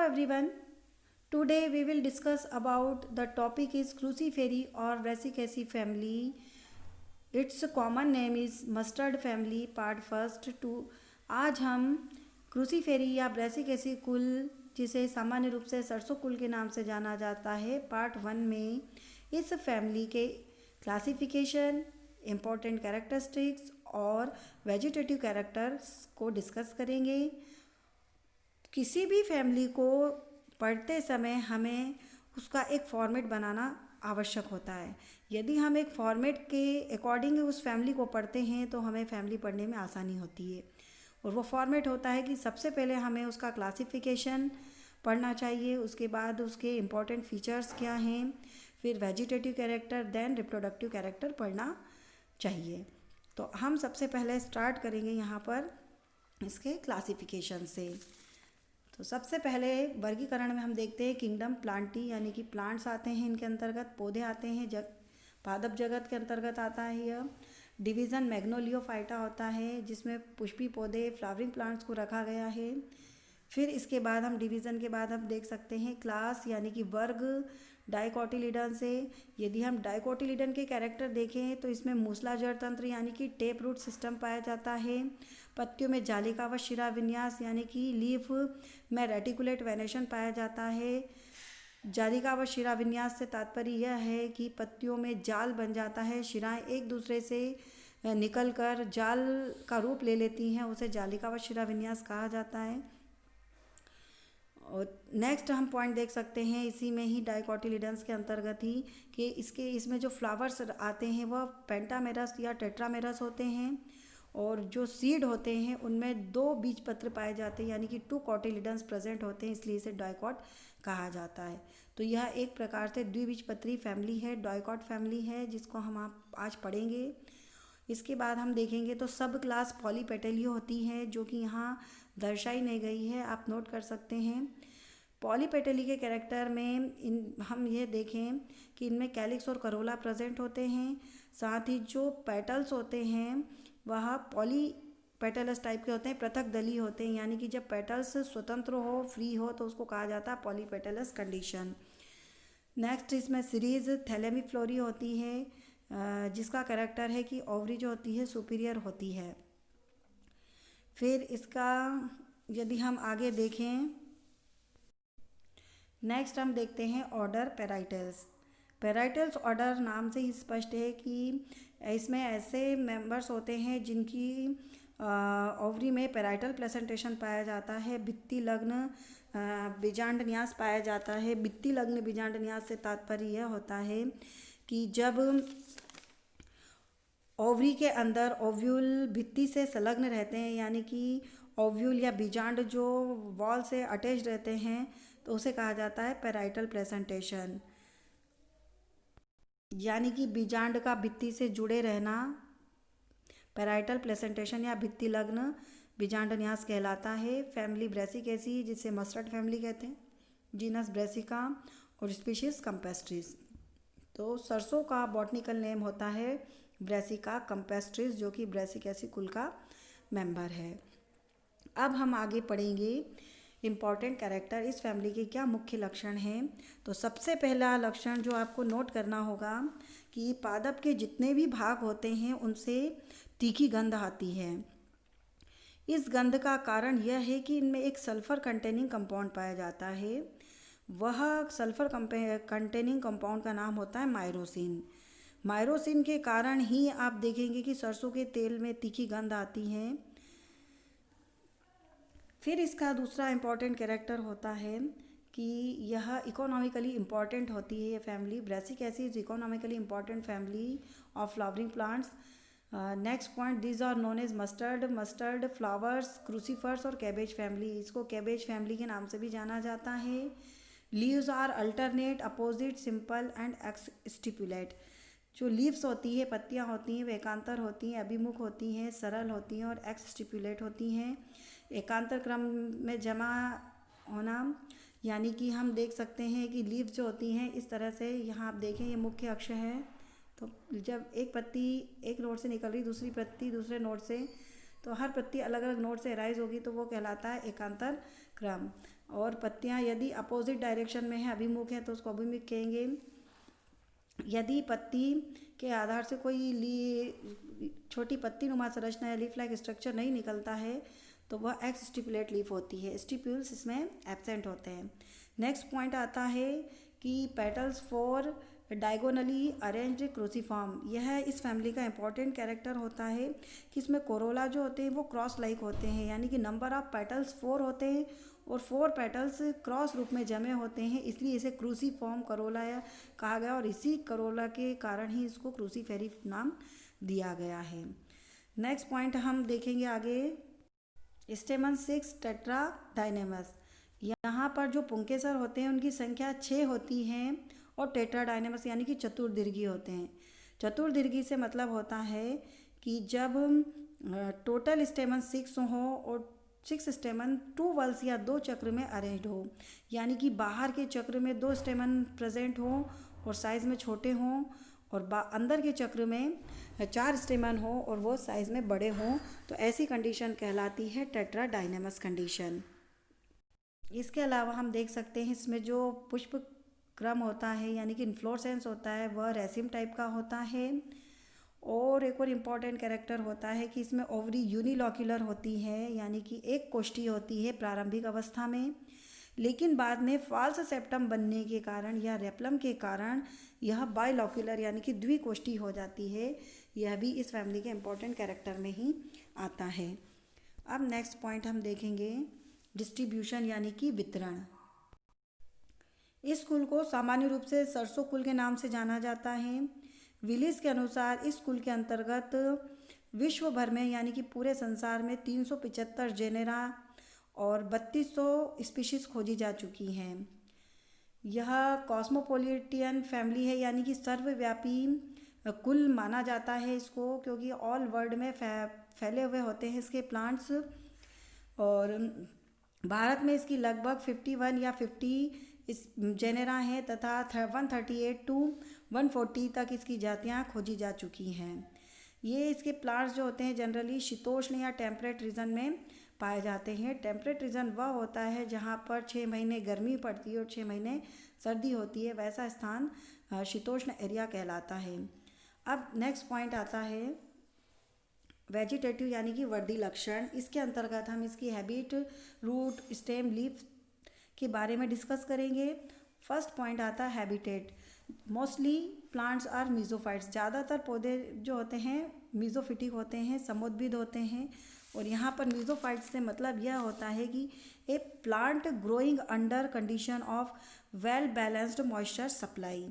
everyone. Today we will discuss about the topic is cruciferi or brassicaceae family. Its common name is mustard family part first two. आज हम क्रूसीफेरी या Brassicaceae कुल, जिसे सामान्य रूप से सरसों कुल के नाम से जाना जाता है, पार्ट 1 में इस फैमिली के क्लासिफिकेशन, इम्पोर्टेंट कैरेक्टरिस्टिक्स और वेजिटेटिव कैरेक्टर्स को डिस्कस करेंगे। किसी भी फैमिली को पढ़ते समय हमें उसका एक फॉर्मेट बनाना आवश्यक होता है। यदि हम एक फॉर्मेट के अकॉर्डिंग उस फैमिली को पढ़ते हैं तो हमें फैमिली पढ़ने में आसानी होती है। और वो फॉर्मेट होता है कि सबसे पहले हमें उसका क्लासिफिकेशन पढ़ना चाहिए, उसके बाद उसके इम्पॉर्टेंट फीचर्स क्या हैं, फिर vegetative character, then reproductive character पढ़ना चाहिए। तो हम सबसे पहले स्टार्ट करेंगे यहाँ पर इसके क्लासिफिकेशन से। तो सबसे पहले वर्गीकरण में हम देखते हैं किंगडम प्लांटी, यानी कि प्लांट्स आते हैं इनके अंतर्गत, पौधे आते हैं, पादप जगत के अंतर्गत आता है यह। डिवीज़न मैग्नोलियोफाइटा होता है जिसमें पुष्पी पौधे, फ्लावरिंग प्लांट्स को रखा गया है। फिर इसके बाद हम डिवीज़न के बाद हम देख सकते हैं क्लास, यानी कि वर्ग डाइकोटिलिडन से। यदि हम डाइकोटिलिडन के कैरेक्टर देखें तो इसमें मूसला जड़ तंत्र यानी कि टेप रूट सिस्टम पाया जाता है। पत्तियों में जालिका व शिरा विन्यास यानी कि लीफ में रेटिकुलेट वेनेशन पाया जाता है। जालिका व शिरा विन्यास से तात्पर्य यह है कि पत्तियों में जाल बन जाता है, शिराएं एक दूसरे से निकलकर जाल का रूप ले लेती हैं, उसे जालिका व शिरा विन्यास कहा जाता है। और नेक्स्ट हम पॉइंट देख सकते हैं इसी में ही डाइकोटिलिडन्स के अंतर्गत ही कि इसमें जो फ्लावर्स आते हैं वह पेंटामेरस या टेट्रामेरस होते हैं, और जो सीड होते हैं उनमें 2 बीजपत्र पाए जाते हैं, यानी कि 2 कोटिलिडन्स प्रेजेंट होते हैं, इसलिए इसे डाइकोट कहा जाता है। तो यह एक प्रकार से द्विबीजपत्री फैमिली है, डाइकोट फैमिली है, जिसको हम आज पढ़ेंगे। इसके बाद हम देखेंगे तो सब क्लास पॉलीपेटेलियो होती है, जो कि यहाँ दर्शाई नहीं गई है, आप नोट कर सकते हैं। पॉलीपेटेली के कैरेक्टर में हम ये देखें कि इनमें कैलिक्स और करोला प्रेजेंट होते हैं, साथ ही जो पेटल्स होते हैं वह पॉली पेटलस टाइप के होते हैं, पृथक दली होते हैं, यानी कि जब पेटल्स स्वतंत्र हो, फ्री हो, तो उसको कहा जाता है पॉलीपेटलस कंडीशन। नेक्स्ट इसमें सीरीज थैलेमीफ्लोरी होती है, जिसका कैरेक्टर है कि ओवरी जो होती है सुपीरियर होती है। फिर इसका यदि हम आगे देखें, नेक्स्ट हम देखते हैं ऑर्डर पेराइटल्स। पेराइटल्स ऑर्डर नाम से ही स्पष्ट है कि इसमें ऐसे मेंबर्स होते हैं जिनकी ओवरी में पेराइटल प्लेसेंटेशन पाया जाता है, भित्ति लग्न बीजांड न्यास पाया जाता है। भित्ति लग्न बीजांड न्यास से तात्पर्य यह होता है कि जब ओवरी के अंदर ओव्यूल भित्ति से संलग्न रहते हैं, यानी कि ओव्यूल या बीजांड जो वॉल से अटैच रहते हैं, तो उसे कहा जाता है पेराइटल प्लेसेंटेशन, यानी कि बीजांड का भित्ति से जुड़े रहना पेराइटल प्लेसेंटेशन या भित्ति लग्न बीजांड न्यास कहलाता है। फैमिली ब्रेसिकेसी, जिसे मस्टर्ड फैमिली कहते हैं, जीनस ब्रेसिका और स्पीशीज कंपेस्ट्रिस। तो सरसों का बॉटनिकल नेम होता है ब्रेसिका कंपेस्ट्रिस, जो कि ब्रेसिकेसी कुल का मेंबर है। अब हम आगे पढ़ेंगे इम्पॉर्टेंट कैरेक्टर, इस फैमिली के क्या मुख्य लक्षण हैं। तो सबसे पहला लक्षण जो आपको नोट करना होगा कि पादप के जितने भी भाग होते हैं उनसे तीखी गंध आती है। इस गंध का कारण यह है कि इनमें एक सल्फर कंटेनिंग कंपाउंड पाया जाता है। वह सल्फर कंटेनिंग कंपाउंड का नाम होता है मायरोसिन। मायरोसिन के कारण ही आप देखेंगे कि सरसों के तेल में तीखी गंध आती है। फिर इसका दूसरा इम्पॉर्टेंट कैरेक्टर होता है कि यह इकोनॉमिकली इम्पॉर्टेंट होती है। ये family brassicaceae is economically important family of flowering plants. Next point, these are known as mustard flowers, crucifers और कैबेज फैमिली। इसको कैबेज फैमिली के नाम से भी जाना जाता है। Leaves are alternate, opposite, simple and exstipulate. जो लीव्स होती है, पत्तियां होती हैं, वे एकांतर होती हैं, अभिमुख होती हैं, सरल होती हैं और एक्स स्टिपुलेट होती हैं। एकांतर क्रम में जमा होना, यानी कि हम देख सकते हैं कि लीव्स जो होती हैं इस तरह से, यहाँ आप देखें ये मुख्य अक्ष है, तो जब एक पत्ती एक नोड से निकल रही, दूसरी पत्ती दूसरे नोड से, तो हर पत्ती अलग अलग नोड से राइज होगी, तो वो कहलाता है एकांतर क्रम। और पत्तियां यदि अपोजिट डायरेक्शन में है, अभिमुख है, तो उसको अभिमुख कहेंगे। यदि पत्ती के आधार से कोई छोटी पत्ती नुमा संरचना या लीफ लाइक स्ट्रक्चर नहीं निकलता है तो वह एक्स स्टिपुलेट लीफ होती है। स्टिप्यूल्स इसमें एब्सेंट होते हैं। नेक्स्ट पॉइंट आता है कि petals for diagonally arranged cruciform. यह इस फैमिली का इंपॉर्टेंट कैरेक्टर होता है कि इसमें कोरोला जो होते हैं वो क्रॉस लाइक होते हैं, यानी कि नंबर ऑफ पेटल्स 4 होते हैं और 4 पेटल्स क्रॉस रूप में जमे होते हैं, इसलिए इसे क्रूसीफॉर्म करोला कहा गया और इसी करोला के कारण ही इसको क्रूसीफेरी नाम दिया गया है। नेक्स्ट पॉइंट हम देखेंगे आगे, स्टेमन 6 टेट्राडाइनेमस। यहाँ पर जो पुंकेसर होते हैं उनकी संख्या 6 होती हैं और टेट्राडाइनेमस यानी कि चतुर्दीर्घी होते हैं। चतुर्दीर्घी से मतलब होता है कि जब टोटल स्टेमन 6 हो और 6 स्टेमन 2 वल्स या 2 चक्र में अरेंज्ड हो, यानी कि बाहर के चक्र में 2 स्टेमन प्रेजेंट हो और साइज़ में छोटे हों और अंदर के चक्र में 4 स्टेमन हो और वो साइज़ में बड़े हों, तो ऐसी कंडीशन कहलाती है टेट्राडाइनेमस कंडीशन। इसके अलावा हम देख सकते हैं इसमें जो पुष्प क्रम होता है यानी कि इन्फ्लोरेसेंस होता है वह रेसिम टाइप का होता है। और एक और इम्पॉर्टेंट कैरेक्टर होता है कि इसमें ओवरी यूनिलॉक्यूलर होती है, यानी कि एक कोष्ठी होती है प्रारंभिक अवस्था में, लेकिन बाद में फॉल्स सेप्टम बनने के कारण या रेप्लम के कारण यह बाइलॉक्यूलर यानी कि द्विकोष्ठी हो जाती है। यह भी इस फैमिली के इम्पॉर्टेंट कैरेक्टर में ही आता है। अब नेक्स्ट पॉइंट हम देखेंगे, डिस्ट्रीब्यूशन यानी कि वितरण। इस कुल को सामान्य रूप से सरसों कुल के नाम से जाना जाता है। विलिस के अनुसार इस कुल के अंतर्गत विश्व भर में यानी कि पूरे संसार में 375 जेनेरा और 3200 स्पीशीज़ खोजी जा चुकी हैं। यह कॉस्मोपोलिटियन फैमिली है, यानी कि सर्वव्यापी कुल माना जाता है इसको, क्योंकि ऑल वर्ल्ड में फैले हुए होते हैं इसके प्लांट्स। और भारत में इसकी लगभग 51 या 50 इस जेनेरा हैं तथा 138 टू 140 तक इसकी जातियां खोजी जा चुकी हैं। ये इसके प्लांट्स जो होते हैं जनरली शीतोष्ण या टेम्परेट रीजन में पाए जाते हैं। टेम्परेट रीजन वह होता है जहाँ पर 6 महीने गर्मी पड़ती है और 6 महीने सर्दी होती है, वैसा स्थान शीतोष्ण एरिया कहलाता है। अब नेक्स्ट पॉइंट आता है वेजिटेटिव यानी कि वर्दी लक्षण। इसके अंतर्गत हम इसकी हैबिट, रूट, स्टेम, लीफ के बारे में डिस्कस करेंगे। फर्स्ट पॉइंट आता है habitat. Mostly plants are mesophytes. ज़्यादातर पौधे जो होते हैं मीजोफिटिक होते हैं, समुद्भिद होते हैं। और यहाँ पर मीजोफाइट्स से मतलब यह होता है कि a plant growing under condition of well balanced moisture supply.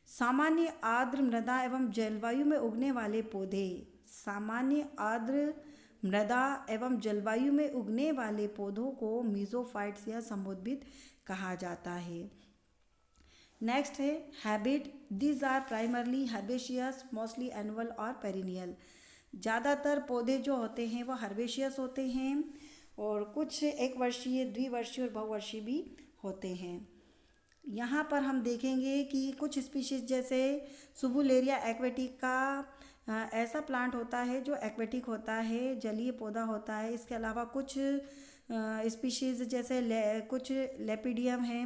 सामान्य आर्द्र मृदा एवं जलवायु में उगने वाले पौधे। सामान्य आर्द्र मृदा एवं जलवायु में उगने वाले पौधों को मीजोफाइट्स या समुद्भिद कहा जाता है। नेक्स्ट है habit. These are primarily herbaceous, mostly annual और पेरिनियल। ज़्यादातर पौधे जो होते हैं वो हर्बेशियस होते हैं और कुछ एक वर्षीय, द्विवर्षीय और बहुवर्षीय भी होते हैं। यहाँ पर हम देखेंगे कि कुछ स्पीशीज़ जैसे सुबुलेरिया एक्वेटिका ऐसा प्लांट होता है जो एक्वेटिक होता है, जलीय पौधा होता है। इसके अलावा कुछ स्पीशीज़ जैसे कुछ लेपिडियम है।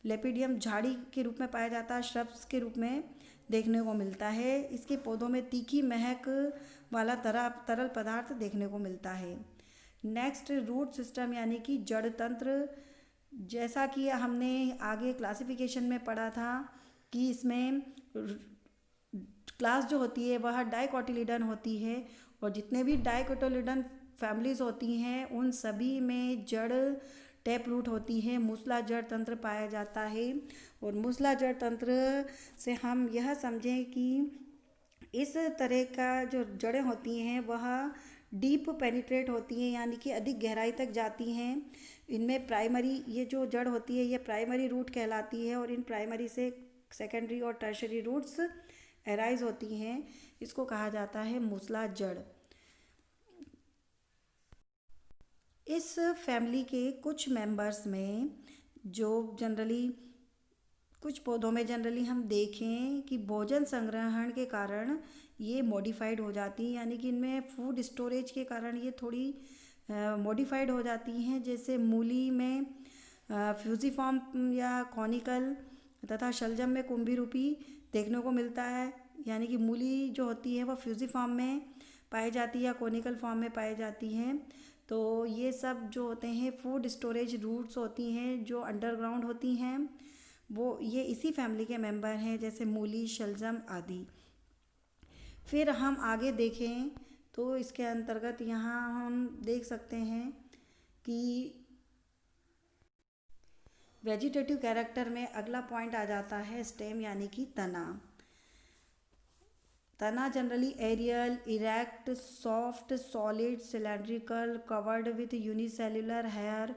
लेपिडियम झाड़ी के रूप में पाया जाता है, श्रब्स के रूप में देखने को मिलता है। इसके पौधों में तीखी महक वाला तरल पदार्थ देखने को मिलता है। नेक्स्ट रूट सिस्टम यानी कि जड़ तंत्र। जैसा कि हमने आगे क्लासिफिकेशन में पढ़ा था कि इसमें क्लास जो होती है वह डाइकोटिलिडन होती है और जितने भी डाइकोटिलिडन फैमिलीज होती हैं उन सभी में जड़ टैप रूट होती है, मूसला जड़ तंत्र पाया जाता है। और मूसला जड़ तंत्र से हम यह समझें कि इस तरह का जो जड़ें होती हैं वह डीप पेनिट्रेट होती हैं, यानी कि अधिक गहराई तक जाती हैं। इनमें प्राइमरी ये जो जड़ होती है ये प्राइमरी रूट कहलाती है और इन प्राइमरी से सेकेंडरी और टर्शरी रूट्स एराइज होती हैं। इसको कहा जाता है मूसला जड़। इस फैमिली के कुछ मेंबर्स में जो जनरली कुछ पौधों में जनरली हम देखें कि भोजन संग्रहण के कारण ये मॉडिफाइड हो जाती हैं, यानी कि इनमें फूड स्टोरेज के कारण ये थोड़ी मॉडिफाइड हो जाती हैं। जैसे मूली में फ्यूजिफॉर्म या कॉनिकल तथा शलजम में कुंभी रूपी देखने को मिलता है। यानी कि मूली जो होती है वह फ्यूजिफॉर्म में पाई जाती है या कॉनिकल फॉर्म में पाई जाती हैं। तो ये सब जो होते हैं फूड स्टोरेज रूट्स होती हैं जो अंडरग्राउंड होती हैं, वो ये इसी फैमिली के मेंबर हैं, जैसे मूली, शलजम आदि। फिर हम आगे देखें तो इसके अंतर्गत यहाँ हम देख सकते हैं कि वेजिटेटिव कैरेक्टर में अगला पॉइंट आ जाता है स्टेम यानी कि तना। तना generally aerial, erect, soft, solid, cylindrical, covered with unicellular hair,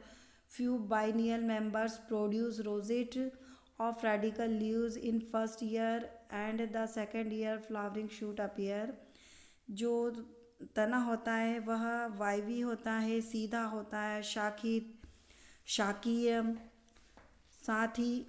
few biennial members produce rosette of radical leaves in first year and the second year flowering shoot appear। जो तना होता है वह वायवी होता है, सीधा होता है, शाकीय, साथ ही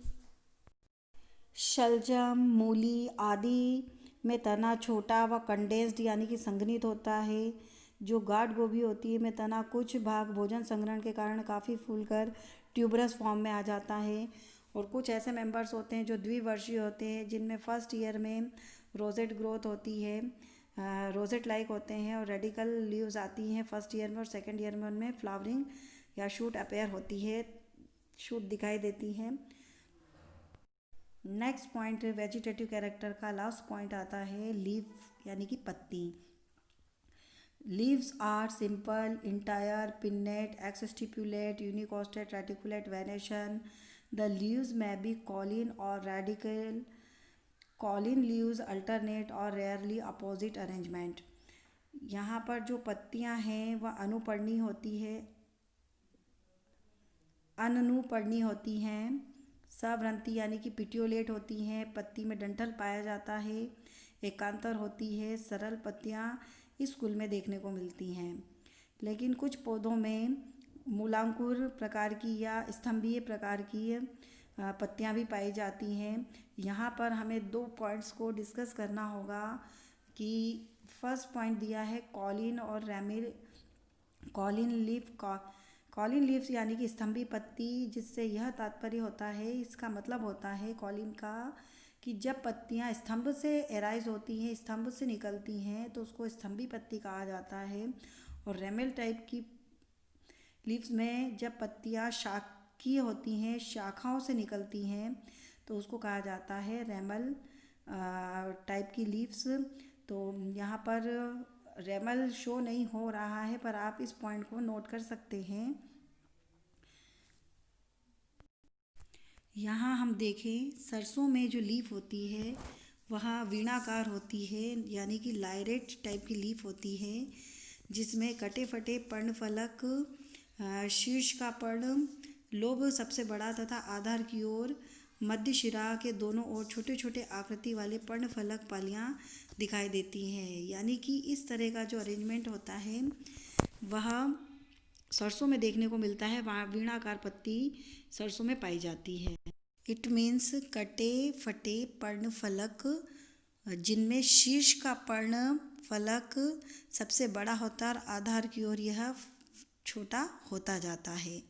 शलजम, मूली आदि में तना छोटा व कंडेंस्ड यानी कि संघनित होता है। जो गाढ़ गोभी होती है में तना कुछ भाग भोजन संग्रहण के कारण काफ़ी फूलकर ट्यूबरस फॉर्म में आ जाता है। और कुछ ऐसे मेंबर्स होते हैं जो द्विवर्षीय होते हैं, जिनमें फर्स्ट ईयर में रोजेट ग्रोथ होती है, रोजेट लाइक होते हैं और रेडिकल लीव्स आती हैं फर्स्ट ईयर में, और सेकेंड ईयर में उनमें फ्लावरिंग या शूट अपेयर होती है, शूट दिखाई देती हैं। नेक्स्ट पॉइंट वेजिटेटिव कैरेक्टर का लास्ट पॉइंट आता है लीफ यानी कि पत्ती। Leaves are simple, entire, pinnate, exstipulate, unicostate, reticulate, venation. The leaves may be cauline और रेडिकल। कॉलिन लीव्स अल्टरनेट और रेयरली अपोजिट अरेंजमेंट। यहाँ पर जो पत्तियाँ हैं वह अनुपर्णी होती है, अनुपर्णी होती हैं, सवृंती यानी कि पिट्यूलेट होती हैं, पत्ती में डंठल पाया जाता है, एकांतर होती है, सरल पत्तियाँ इस कुल में देखने को मिलती हैं। लेकिन कुछ पौधों में मूलांकुर प्रकार की या स्तंभीय प्रकार की पत्तियाँ भी पाई जाती हैं। यहाँ पर हमें दो पॉइंट्स को डिस्कस करना होगा कि फर्स्ट पॉइंट दिया है कॉलिन और रेमिल। कॉलिन लीव्स यानी कि स्तंभी पत्ती, जिससे यह तात्पर्य होता है, इसका मतलब होता है कॉलिन का कि जब पत्तियां स्तंभ से एराइज होती हैं, स्तंभ से निकलती हैं, तो उसको स्तंभी पत्ती कहा जाता है। और रेमेल टाइप की लीव्स में जब पत्तियां शाखीय होती हैं, शाखाओं से निकलती हैं, तो उसको कहा जाता है रेमल टाइप की लीव्स। तो यहाँ पर रेमल शो नहीं हो रहा है, पर आप इस पॉइंट को नोट कर सकते हैं। यहाँ हम देखें सरसों में जो लीफ होती है वह वीणाकार होती है, यानी कि लायरेट टाइप की लीफ होती है, जिसमें कटे फटे पर्णफलक, शीर्ष का पर्ण लोब सबसे बड़ा तथा आधार की ओर मध्य शिरा के दोनों ओर छोटे छोटे आकृति वाले पर्णफलक पालियाँ दिखाई देती हैं। यानी कि इस तरह का जो अरेंजमेंट होता है वह सरसों में देखने को मिलता है, वहाँ वीणाकार पत्ती सरसों में पाई जाती है। इट मीन्स कटे फटे पर्णफलक जिनमें शीर्ष का पर्ण फलक सबसे बड़ा होता है और आधार की ओर यह छोटा होता जाता है,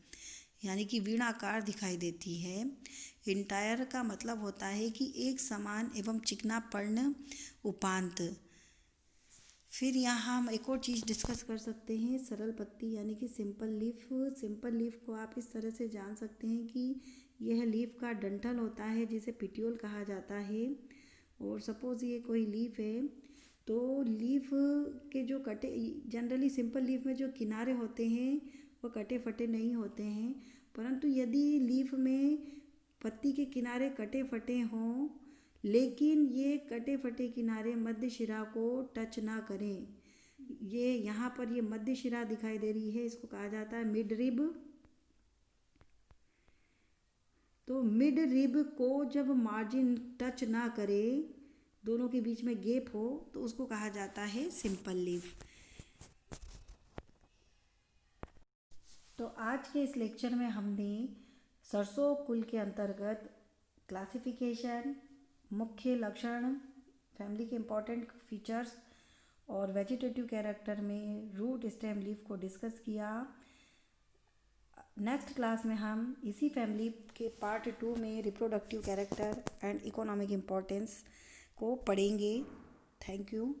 यानी कि वीणाकार दिखाई देती है। इंटायर का मतलब होता है कि एक समान एवं चिकना पर्ण उपांत। फिर यहाँ हम एक और चीज़ डिस्कस कर सकते हैं, सरल पत्ती यानी कि सिंपल लीफ। सिंपल लीफ को आप इस तरह से जान सकते हैं कि यह लीफ का डंठल होता है जिसे पिट्यूल कहा जाता है। और सपोज़ ये कोई लीफ है, तो लीफ के जो कटे, जनरली सिंपल लीफ में जो किनारे होते हैं वो कटे फटे नहीं होते हैं, परंतु यदि लीफ में पत्ती के किनारे कटे फटे हों, लेकिन ये कटे फटे किनारे मध्य शिरा को टच ना करें, ये यहाँ पर ये मध्य शिरा दिखाई दे रही है, इसको कहा जाता है मिड रिब। तो मिड रिब को जब मार्जिन टच ना करे, दोनों के बीच में गैप हो, तो उसको कहा जाता है सिंपल लीफ। तो आज के इस लेक्चर में हमने सरसों कुल के अंतर्गत क्लासिफिकेशन, मुख्य लक्षण, फैमिली के इम्पॉर्टेंट फीचर्स और वेजिटेटिव कैरेक्टर में रूट, स्टेम, लीफ को डिस्कस किया। नेक्स्ट क्लास में हम इसी फैमिली के पार्ट 2 में reproductive character and economic importance को पढ़ेंगे। Thank you.